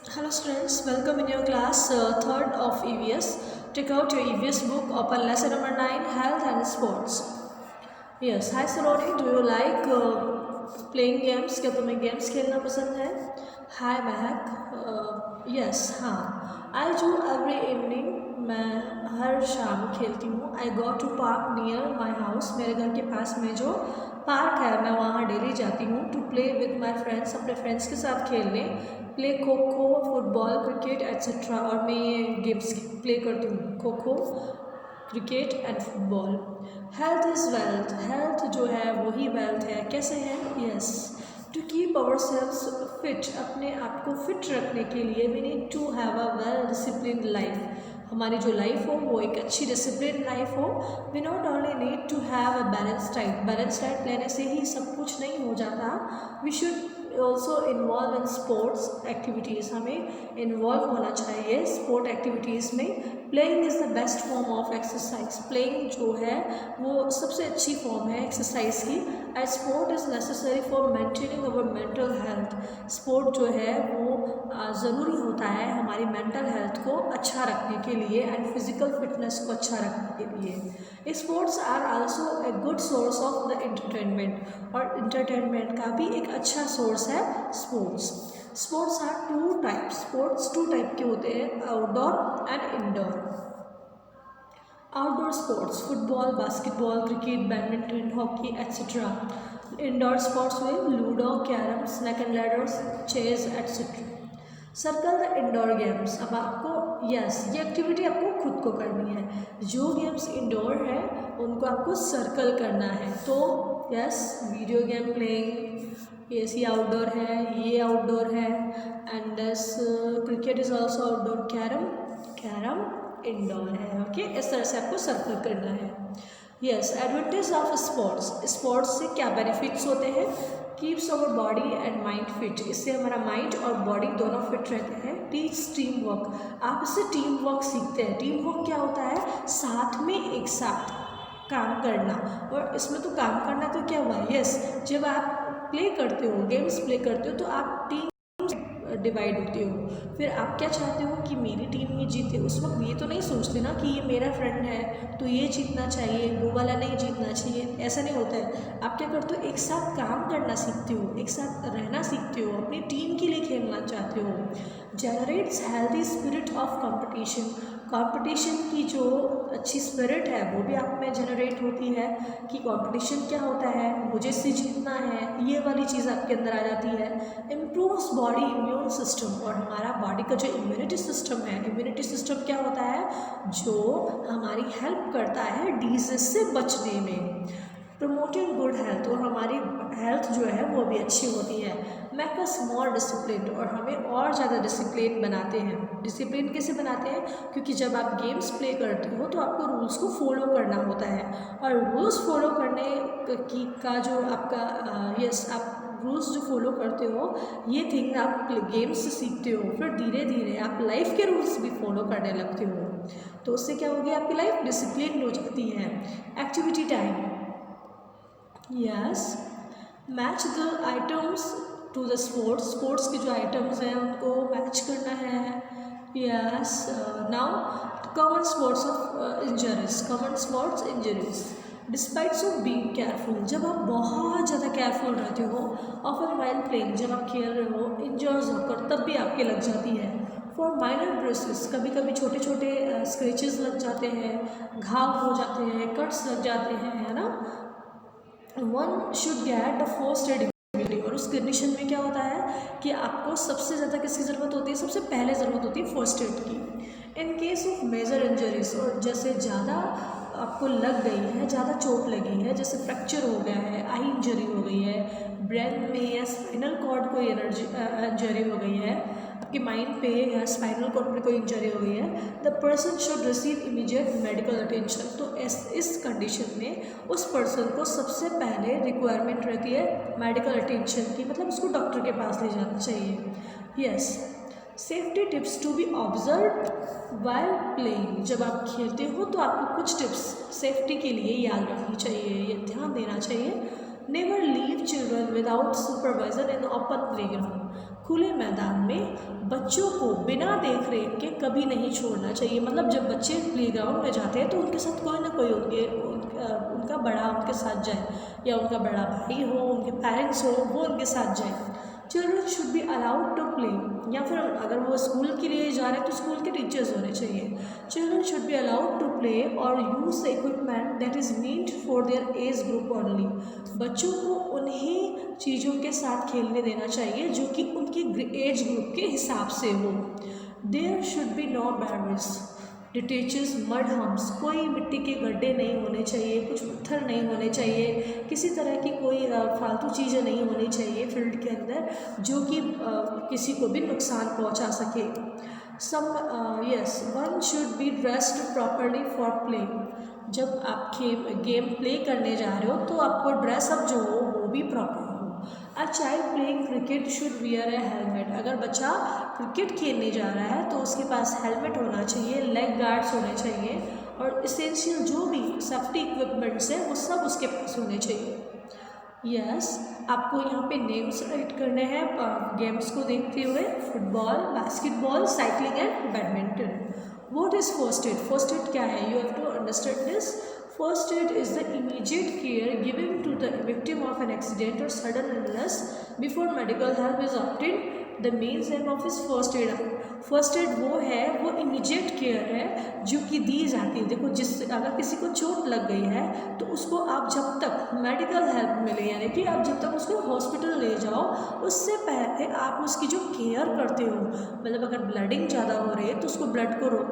Hello students, welcome in your class 3rd of EVS. Take out your EVS book, open lesson number 9, Health and Sports. Yes, hi Saloni, do you like playing games? क्या तुम्हें games खेलना पसंद है? Hi महक, yes हाँ, I do every evening. मैं हर शाम खेलती हूँ. I go to park near my house. मेरे घर के पास में जो पार्क है मैं वहाँ डेली जाती हूँ to play with my friends, अपने फ्रेंड्स के साथ खेलने. Play kho kho, football, cricket etcetera. और मैं ये गेम्स प्ले करती हूँ, Kho Kho, cricket and football. Health is wealth. Health जो है वही वेल्थ है. कैसे है? Yes, to keep ourselves fit. अपने आप को फिट रखने के लिए we need to have a well discipline life. हमारी जो लाइफ हो वो एक अच्छी डिसिप्लिन लाइफ हो. We not only need to have a balance diet. Balance diet लेने से ही सब कुछ नहीं हो जाता. We should also involve in sports activities. हमें इन्वॉल्व होना चाहिए स्पोर्ट एक्टिविटीज़ में. Playing is the best form of exercise. Playing जो है वो सबसे अच्छी फॉर्म है एक्सरसाइज की. And sport is necessary for maintaining our mental health. Sport जो है वो ज़रूरी होता है हमारी मेंटल हेल्थ को अच्छा रखने के लिए एंड फिज़िकल फिटनेस को अच्छा रखने के लिए. Sports are also a good source of the entertainment. और एंटरटेनमेंट का भी एक अच्छा सोर्स है sports. Sports are two types. Sports two type के होते हैं, outdoor and indoor. Outdoor sports football, basketball, cricket, badminton, hockey etcetera. Indoor sports में ludo, carrom, snake and ladders, chess etcetera. Circle the indoor games. अब आपको yes ये activity आपको खुद को करनी है. जो गेम्स इंडोर है उनको आपको सर्कल करना है. तो यस, वीडियो गेम प्लेइंग, ये आउटडोर है, ये आउटडोर है. And this cricket is also outdoor. Carrom indoor है. ओके, इस तरह से आपको सर्कल करना है. Yes, advantage of sports. Sports से क्या बेनिफिट्स होते हैं? Keeps our body and mind fit. इससे हमारा माइंड और बॉडी दोनों फिट रहते हैं. Teach team work. आप इससे टीम वर्क सीखते हैं. टीम वर्क क्या होता है? साथ में एक साथ काम करना. और इसमें तो काम करना तो क्या हुआ? यस, जब आप प्ले करते हो, गेम्स प्ले करते हो तो आप टीम डिवाइड होते हो. फिर आप क्या चाहते हो कि मेरी टीम ही जीते. उस वक्त ये तो नहीं सोचते ना कि ये मेरा फ्रेंड है तो ये जीतना चाहिए, वो वाला नहीं जीतना चाहिए. ऐसा नहीं होता है. आप क्या करते हो? एक साथ काम करना सीखते हो, एक साथ रहना सीखते हो, अपनी टीम के लिए खेलना चाहते हो. Generates healthy spirit of competition. Competition की जो अच्छी स्पिरिट है वो भी आप में जनरेट होती है कि कंपटीशन क्या होता है, मुझे इससे जीतना है, ये वाली चीज़ आपके अंदर आ जाती है. Improves body immune system. और हमारा बॉडी का जो इम्यूनिटी सिस्टम है, इम्यूनिटी सिस्टम क्या होता है? जो हमारी हेल्प करता है डिजीज से बचने में. Promoting good health. और हमारी हेल्थ जो है वो भी अच्छी होती है. Make us more discipline. और हमें और ज़्यादा डिसिप्लिन बनाते हैं. डिसिप्लिन कैसे बनाते हैं? क्योंकि जब आप गेम्स प्ले करते हो तो आपको रूल्स को फॉलो करना होता है. और रूल्स फॉलो करने की का जो आपका यस आप रूल्स जो फॉलो करते हो ये थिंग आप गेम्स से सीखते हो. फिर धीरे धीरे आप लाइफ के रूल्स भी फॉलो करने लगते हो. तो उससे क्या होगी? आपकी लाइफ डिसिप्लिन हो जाती है. Activity time. Yes, match the items to the sports. Sports के जो आइटम्स हैं उनको मैच करना है. Yes, now common sports of injuries. Common sports injuries despites of being careful. जब आप बहुत ज़्यादा केयरफुल रहते हो ऑफन वाइल प्लेइंग, जब आप खेल रहे हो इंजर्स होकर तब भी आपके लग जाती है. For minor braces. कभी कभी छोटे छोटे स्क्रैचेस लग जाते हैं, घाव हो जाते हैं, कट्स लग जाते हैं, है ना. One should get the first add immediately. और उस कंडीशन में क्या होता है कि आपको सबसे ज़्यादा किसकी ज़रूरत होती है? सबसे पहले ज़रूरत होती है फर्स्ट एड की. In case of major injuries. और जैसे ज़्यादा आपको लग गई है, ज़्यादा चोट लगी है, जैसे फ्रैक्चर हो गया है, आई इंजरी हो गई है, ब्रेन में या स्पाइनल कॉर्ड को इंजरी हो गई है, आपके माइंड पे या स्पाइनल कॉर्ड पे कोई इंजरी हो गई है, the person should receive immediate medical attention. तो इस कंडीशन में उस पर्सन को सबसे पहले रिक्वायरमेंट रहती है मेडिकल अटेंशन की. मतलब उसको डॉक्टर के पास ले जाना चाहिए. Yes, safety tips to be observe while playing. जब आप खेलते हो तो आपको कुछ टिप्स सेफ्टी के लिए याद रखनी चाहिए, ये ध्यान देना चाहिए. Never leave children without supervisor in open playground. खुले मैदान में बच्चों को बिना देख रेख के कभी नहीं छोड़ना चाहिए। मतलब जब बच्चे प्लेग्राउंड में जाते हैं तो उनके साथ कोई ना कोई उनका बड़ा उनके साथ जाए, या उनका बड़ा भाई हो, उनके पेरेंट्स हो, वो उनके साथ जाए। Children should be allowed to play, या फिर अगर वो स्कूल के लिए जा रहे हैं तो स्कूल के टीचर्स होने चाहिए। Children should be allowed to play और use the equipment that is meant for their age group only. बच्चों को उन्हीं चीज़ों के साथ खेलने देना चाहिए जो कि उनके एज ग्रुप के हिसाब से हो। There should be no barriers ditches mud humps, कोई मिट्टी के गड्ढे नहीं होने चाहिए, कुछ पत्थर नहीं होने चाहिए, किसी तरह की कोई फालतू चीज़ें नहीं होनी चाहिए फील्ड के अंदर जो कि किसी को भी नुकसान पहुंचा सके। One should be dressed properly for play. जब आप गेम प्ले करने जा रहे हो तो आपको ड्रेसअप जो हो वो भी प्रॉपर हो। A child playing cricket should wear A helmet. अगर बच्चा क्रिकेट खेलने जा रहा है तो उसके पास हेलमेट होना चाहिए, लेग गार्ड्स होने चाहिए, और इसेंशियल जो भी सेफ्टी इक्विपमेंट्स हैं वो सब उसके पास होने चाहिए। आपको यहाँ पे नेम्स राइट करने हैं गेम्स को देखते हुए। Football, basketball, cycling and badminton. What is first aid? First aid क्या है? You have to understand this. First aid is the immediate care given to the victim of an accident or sudden illness before medical help is obtained. The main aim of is first aid. First aid वो है, वो immediate care है जो कि दी जाती है। देखो अगर किसी को चोट लग गई है तो उसको आप जब तक मेडिकल हेल्प मिले, यानी कि आप जब तक उसको हॉस्पिटल ले जाओ उससे पहले आप उसकी जो केयर करते हो, मतलब अगर ब्लडिंग ज़्यादा हो रही है तो उसको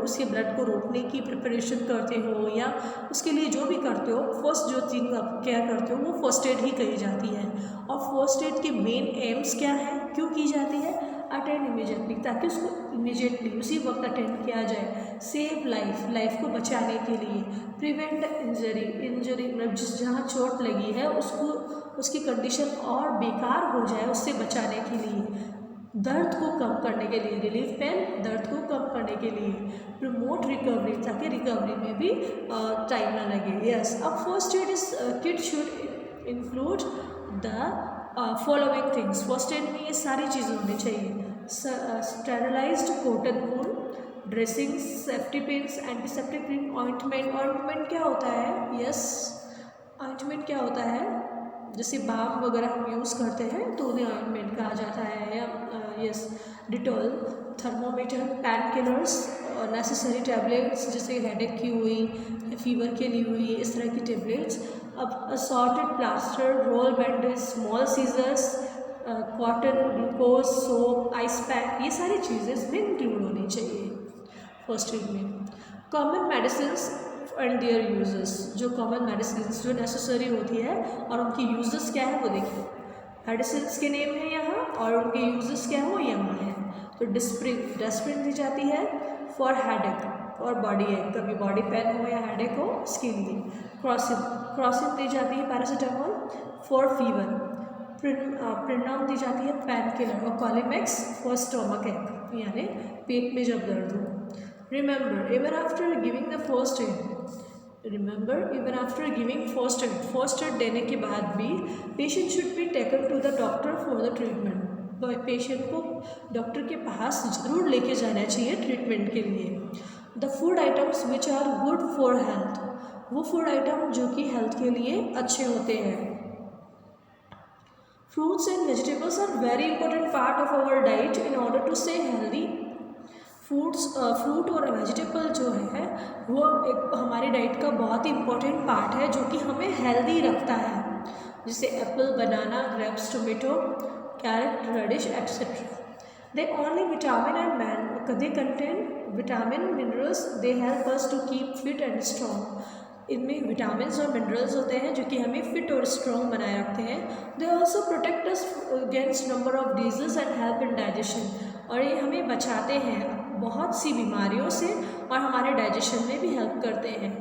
उसके ब्लड को रोकने की प्रिपरेशन करते हो, या उसके लिए जो भी करते हो, फर्स्ट जो चीज़ आप केयर करते हो वो फर्स्ट एड ही कही जाती है। और फर्स्ट एड के मेन एम्स क्या है, क्यों की जाती है? अटेंड इमीडिएटली, ताकि उसको इमीडिएटली उसी वक्त अटेंड किया जाए। सेव लाइफ को बचाने के लिए। प्रिवेंट इंजरी मतलब जहाँ चोट लगी है उसकी कंडीशन और बेकार हो जाए उससे बचाने के लिए। दर्द को कम करने के लिए, रिलीफ पेन, दर्द को कम करने के लिए। प्रमोट रिकवरी, ताकि रिकवरी में भी टाइम ना लगे। अब first aid kit should include the following things. First aid में ये सारी चीज़ें होनी चाहिए। Sterilised cotton wool, dressing, safety pins, antiseptic cream, ointment क्या होता है? ऑइंटमेंट क्या होता है? जैसे बाम वगैरह हम यूज़ करते हैं तो उन्हें ऑइंटमेंट कहा जाता है। Dettol, thermometer, pan killers, necessary tablets जैसे हेडेक की हुई, फीवर के लिए हुई, इस तरह की टैबलेट्स। अब assorted plaster, roll bandage, small scissors, cotton, glucose, soap, ice pack, ये सारी चीज़ें इसमें इंक्लूड होनी चाहिए फर्स्ट एड में। Common medicines and their uses, जो कॉमन मेडिसिन्स जो नेसेसरी होती है और उनकी यूजेस क्या है वो देखिए। मेडिसिन्स के नेम है यहाँ और उनके यूजेस क्या है वो यहाँ है। तो डिस्प्रिन दी जाती है फॉर हेडेक और बॉडी एक, कभी बॉडी पेन हो या हेडेक हो इसके लिए। क्रॉसिन दी जाती है पैरासीटामोल फॉर फीवर। प्रिनाम दी जाती है पैन किलर, और कॉलिमेक्स फॉर स्टोमक एक, यानी पेट में जब दर्द हो। Remember even after giving the first aid, first aid देने के बाद भी patient should be taken to the doctor for the treatment. Patient को डॉक्टर के पास जरूर लेके जाना चाहिए ट्रीटमेंट के लिए। The food items which are good for health, वो फूड आइटम जो कि हेल्थ के लिए अच्छे होते हैं। Fruits and vegetables are very important part of our diet in order to stay healthy. Fruit और वेजिटेबल जो है वो एक हमारी डाइट का बहुत ही इम्पोर्टेंट पार्ट है जो कि हमें हेल्दी रखता है, जैसे apple, banana, grapes, tomato, carrot, radish etcetera. They only vitamin and they contain vitamin minerals, they help us to keep fit and strong. इनमें विटामिन और मिनरल्स होते हैं जो कि हमें फिट और स्ट्रॉन्ग बनाए रखते हैं। They also protect us against number of disease and help in digestion, और ये हमें बचाते हैं बहुत सी बीमारियों से और हमारे डाइजेशन में भी हेल्प करते हैं।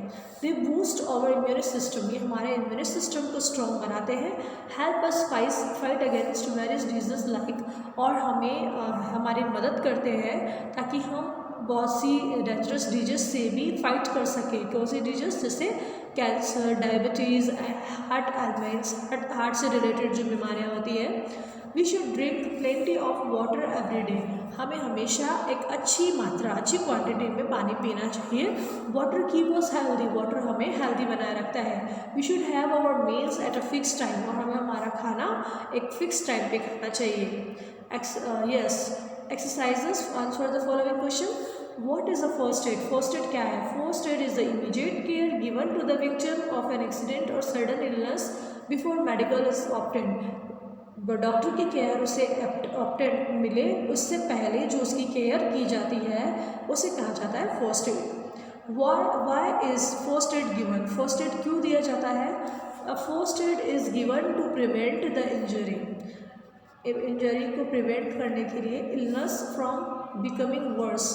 दे बूस्ट आवर इम्यून सिस्टम, ये हमारे इम्यून सिस्टम को स्ट्रॉन्ग बनाते हैं। Help us fight against various disease like, और हमें हमारी मदद करते हैं ताकि हम बहुत सी डेंजरस डिजीज से भी फाइट कर सकें। कौन सी डिजीज? जैसे cancer, diabetes, heart ailments, heart से रिलेटेड जो बीमारियाँ होती है। We should drink plenty of water every day, हमें हमेशा एक अच्छी मात्रा, अच्छी क्वांटिटी में पानी पीना चाहिए। Water keep us healthy, water हमें हेल्दी बनाए रखता है। We should have our meals at a fix time, और हमें हमारा खाना एक फिक्स टाइम पे खाना चाहिए। Exercises, answer the following question. What is the first aid? First aid क्या है? First aid is the immediate care given to the victim of an accident or sudden illness before medical is obtained. Doctor की care उसे obtained मिले उससे पहले जो उसकी care की जाती है उसे कहा जाता है first aid. Why is first aid given? First aid क्यों दिया जाता है? First aid is given to prevent the injury, injury को प्रिवेंट करने के लिए, इलनेस फ्रॉम बिकमिंग वर्स,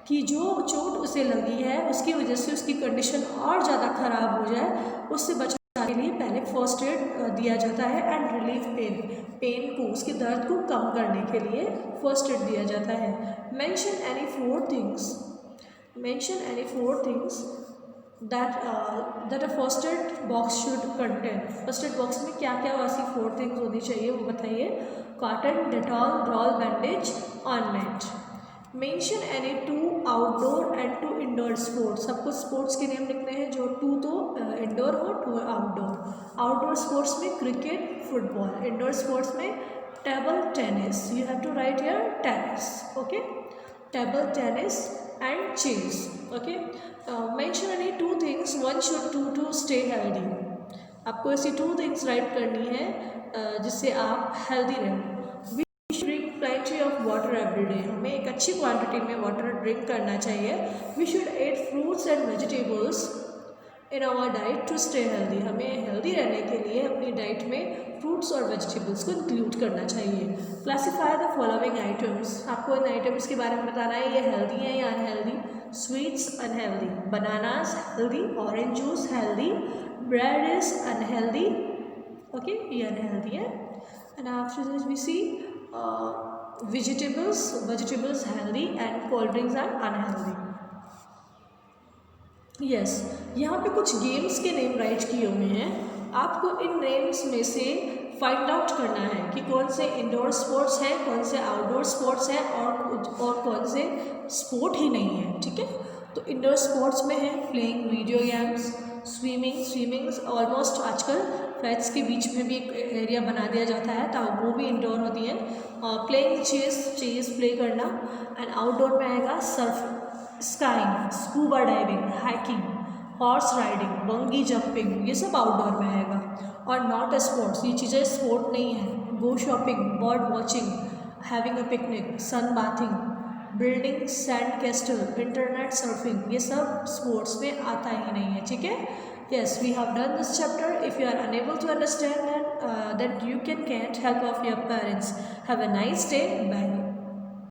कि जो चोट उसे लगी है उसकी वजह से उसकी कंडीशन और ज़्यादा ख़राब हो जाए, उससे बचाने के लिए पहले फर्स्ट एड दिया जाता है। एंड रिलीफ पेन को, उसके दर्द को कम करने के लिए फर्स्ट एड दिया जाता है। Mention any four things that a first aid box should contain. First aid box में क्या क्या ऐसी 4 थिंग्स होनी चाहिए वो बताइए। Cotton, Dettol, roll bandage, ointment. Mention any 2 outdoor and 2 indoor sports. सबको स्पोर्ट्स के नेम लिखने हैं, जो 2 तो इंडोर और 2 आउटडोर। आउटडोर स्पोर्ट्स में क्रिकेट, फुटबॉल। इंडोर स्पोर्ट्स में table tennis, you have to write here tennis, okay, table tennis and chess, okay. Mention any 2 things one should do to stay healthy. आपको ऐसी 2 things right करनी है जिससे आप healthy रहें। Plenty of water every day, हमें एक अच्छी क्वांटिटी में वाटर ड्रिंक करना चाहिए। We should eat fruits and vegetables in our diet to stay healthy, हमें हेल्दी रहने के लिए अपनी डाइट में फ्रूट्स और वेजिटेबल्स को इंक्लूड करना चाहिए। क्लासीफाई द फॉलोइंग आइटम्स, आपको इन आइटम्स के बारे में बताना है, ये हेल्दी है या unhealthy. Sweets unhealthy, bananas healthy, orange juice healthy, bread is unhealthy, okay, ये अनहेल्दी है। And after this we see vegetables healthy and cold drinks are unhealthy. yes, यहाँ पे कुछ गेम्स के नेम राइट किए हुए हैं, आपको इन नेम्स में से फाइंड आउट करना है कि कौन से इंडोर स्पोर्ट्स हैं, कौन से आउटडोर स्पोर्ट्स हैं और कौन से स्पोर्ट ही नहीं है, ठीक है। तो इंडोर स्पोर्ट्स में है playing video games, swimming almost आजकल फ्लैट्स के बीच में भी एक एरिया बना दिया जाता है, तो वो भी इंडोर होती है। प्लेइंग चेस प्ले करना। एंड आउटडोर में आएगा surf, skiing, scuba diving, hiking, horse riding, bungee jumping, ये सब आउटडोर में आएगा। और नॉट अ स्पोर्ट्स, ये चीज़ें स्पोर्ट नहीं है। Go shopping, bird watching, having a picnic, sunbathing, building sandcastle, internet surfing, ये सब स्पोर्ट्स में आता ही नहीं है, ठीक है। Yes, we have done this chapter. If you are unable to understand then you can get help of your parents. Have a nice day. Bye.